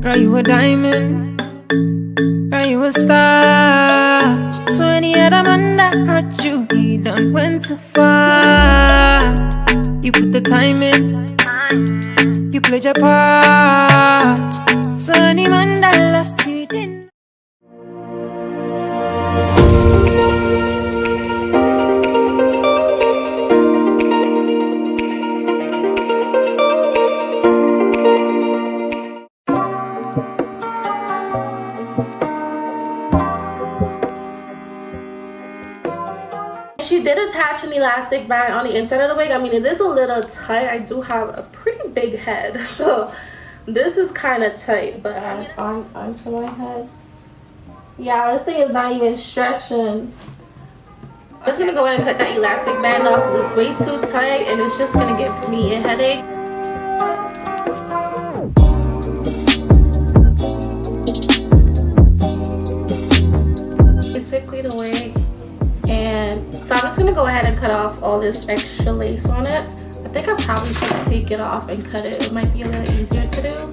Girl, you a diamond. Girl, you a star. So any other man that hurt you, he done went too far. You put the time in, you played your part. So any man that lost you didn't. She did attach an elastic band on the inside of the wig. I mean, it is a little tight. I do have a pretty big head, so this is kind of tight, but onto my head. Yeah, this thing is not even stretching. I'm just gonna go ahead and cut that elastic band off because it's way too tight and it's just gonna give me a headache. Basically the wig. And so I'm just gonna go ahead and cut off all this extra lace on it. I think I probably should take it off and cut it. It might be a little easier to do.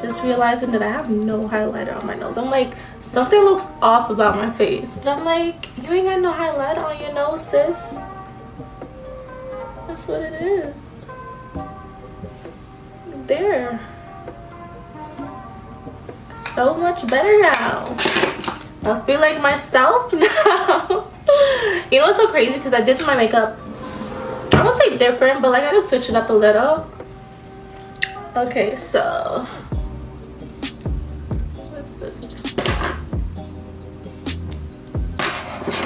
Just realizing that I have no highlighter on my nose. I'm like, something looks off about my face, but I'm like, you ain't got no highlighter on your nose, sis. That's what it is. There. So much better now. I feel like myself now. You know what's so crazy? Because I did my makeup, I won't say different, but like I just switched it up a little. Okay, so what's this?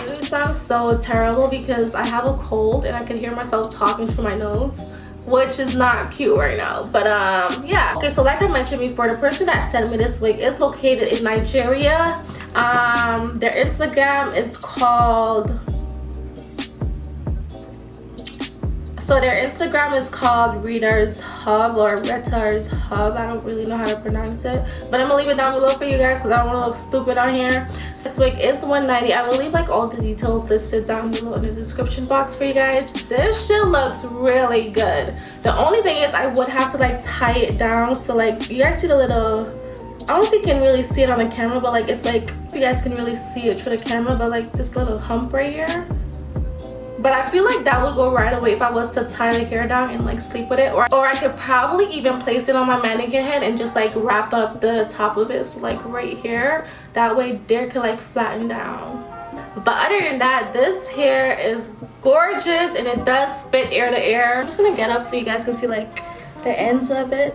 It sounds so terrible because I have a cold and I can hear myself talking through my nose, which is not cute right now. But yeah. Okay, so like I mentioned before, the person that sent me this wig is located in Nigeria. Their Instagram is called So their Instagram is called Readers Hub or Readers Hub. I don't really know how to pronounce it, but I'm gonna leave it down below for you guys because I don't want to look stupid on here. This wig is $190. I will leave like all the details listed down below in the description box for you guys. This shit looks really good. The only thing is I would have to like tie it down, so like you guys see the little, I don't think you can really see it on the camera, but like it's like you guys can really see it through the camera, but like this little hump right here. But I feel like that would go right away if I was to tie the hair down and like sleep with it, or I could probably even place it on my mannequin head and just like wrap up the top of it, so like right here, that way there could like flatten down. But other than that, this hair is gorgeous and it does spit ear to ear. I'm just gonna get up so you guys can see like the ends of it.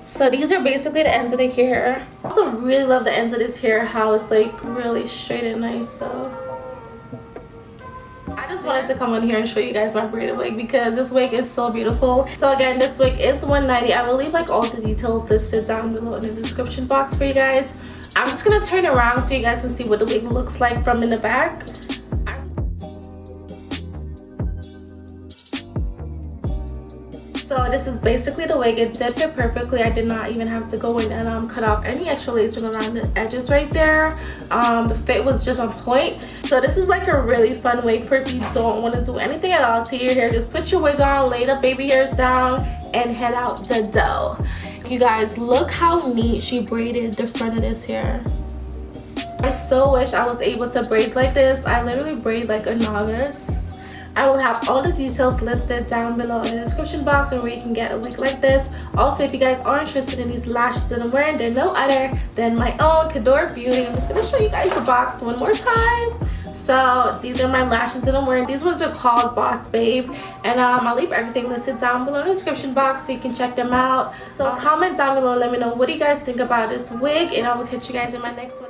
So these are basically the ends of the hair. I also really love the ends of this hair, how it's like really straight and nice. So I just wanted to come on here and show you guys my braided wig because this wig is so beautiful. So again, this wig is $190. I will leave like all the details listed down below in the description box for you guys. I'm just gonna turn around so you guys can see what the wig looks like from in the back. So this is basically the wig. It did fit perfectly. I did not even have to go in and cut off any extra lace from around the edges right there. The fit was just on point. So this is like a really fun wig for if you don't want to do anything at all to your hair. Just put your wig on, lay the baby hairs down, and head out the door. You guys, look how neat she braided the front of this hair. I so wish I was able to braid like this. I literally braid like a novice. I will have all the details listed down below in the description box on where you can get a wig like this. Also, if you guys are interested in these lashes that I'm wearing, they're no other than my own Kayladeebookings Beauty. I'm just going to show you guys the box one more time. So these are my lashes that I'm wearing. These ones are called Boss Babe, and I'll leave everything listed down below in the description box so you can check them out. So comment down below and let me know what do you guys think about this wig, and I will catch you guys in my next one.